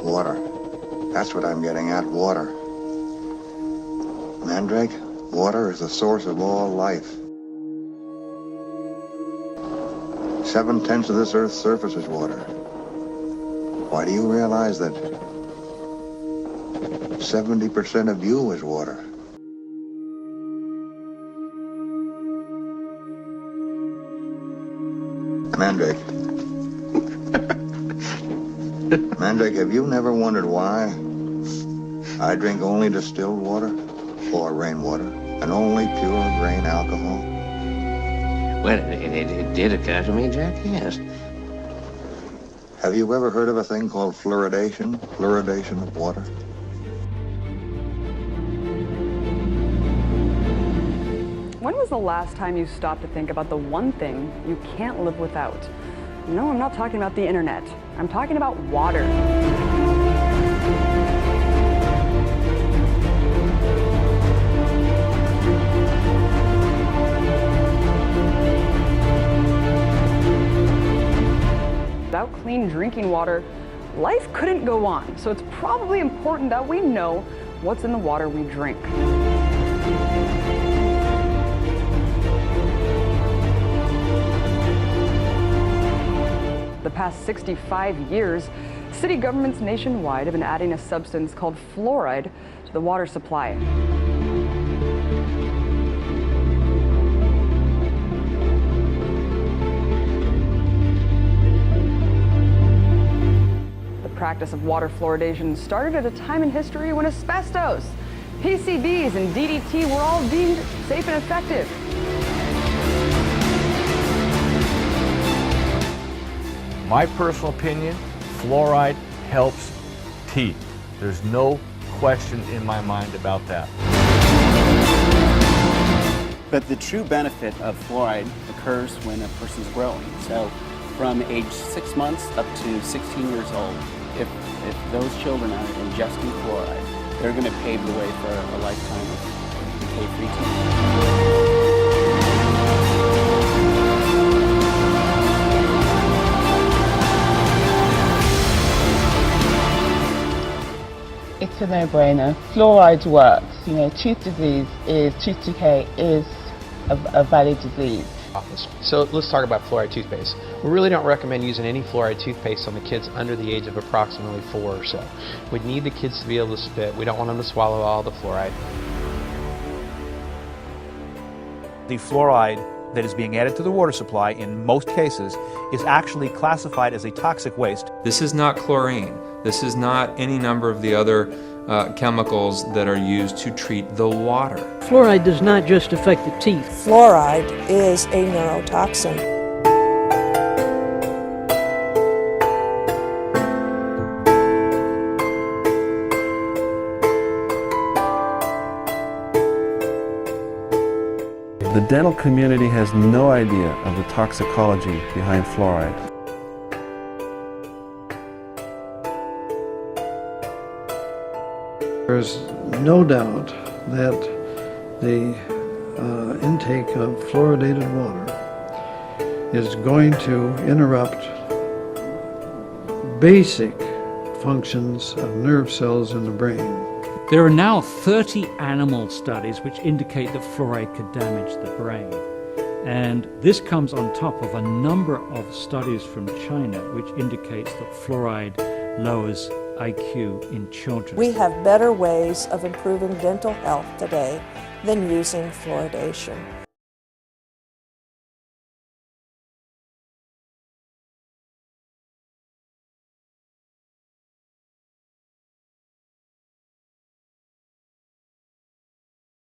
Water. That's what I'm getting at, water. Mandrake, water is the source of all life. 7/10 of this Earth's surface is water. Why do you realize that 70% of you is water? Mandrake. Mandrake, have you never wondered why I drink only distilled water or rainwater and only pure grain alcohol? Well, it did occur to me, Jack, yes. Have you ever heard of a thing called fluoridation? Fluoridation of water? When was the last time you stopped to think about the one thing you can't live without? No, I'm not talking about the internet. I'm talking about water. Without clean drinking water, life couldn't go on. So it's probably important that we know what's in the water we drink. The past 65 years, city governments nationwide have been adding a substance called fluoride to the water supply. The practice of water fluoridation started at a time in history when asbestos, PCBs, and DDT were all deemed safe and effective. My personal opinion, fluoride helps teeth. There's no question in my mind about that. But the true benefit of fluoride occurs when a person's growing. So from age 6 months up to 16 years old, if those children are ingesting fluoride, they're going to pave the way for a lifetime of decay-free teeth. It's a no-brainer. Fluoride works. You know, tooth decay is a valid disease. So let's talk about fluoride toothpaste. We really don't recommend using any fluoride toothpaste on the kids under the age of approximately 4 or so. We need the kids to be able to spit. We don't want them to swallow all the fluoride. The fluoride that is being added to the water supply in most cases is actually classified as a toxic waste. This is not chlorine. This is not any number of the other chemicals that are used to treat the water. Fluoride does not just affect the teeth. Fluoride is a neurotoxin. The dental community has no idea of the toxicology behind fluoride. There's no doubt that the intake of fluoridated water is going to interrupt basic functions of nerve cells in the brain. There are now 30 animal studies which indicate that fluoride could damage the brain. And this comes on top of a number of studies from China which indicates that fluoride lowers IQ in children. We have better ways of improving dental health today than using fluoridation.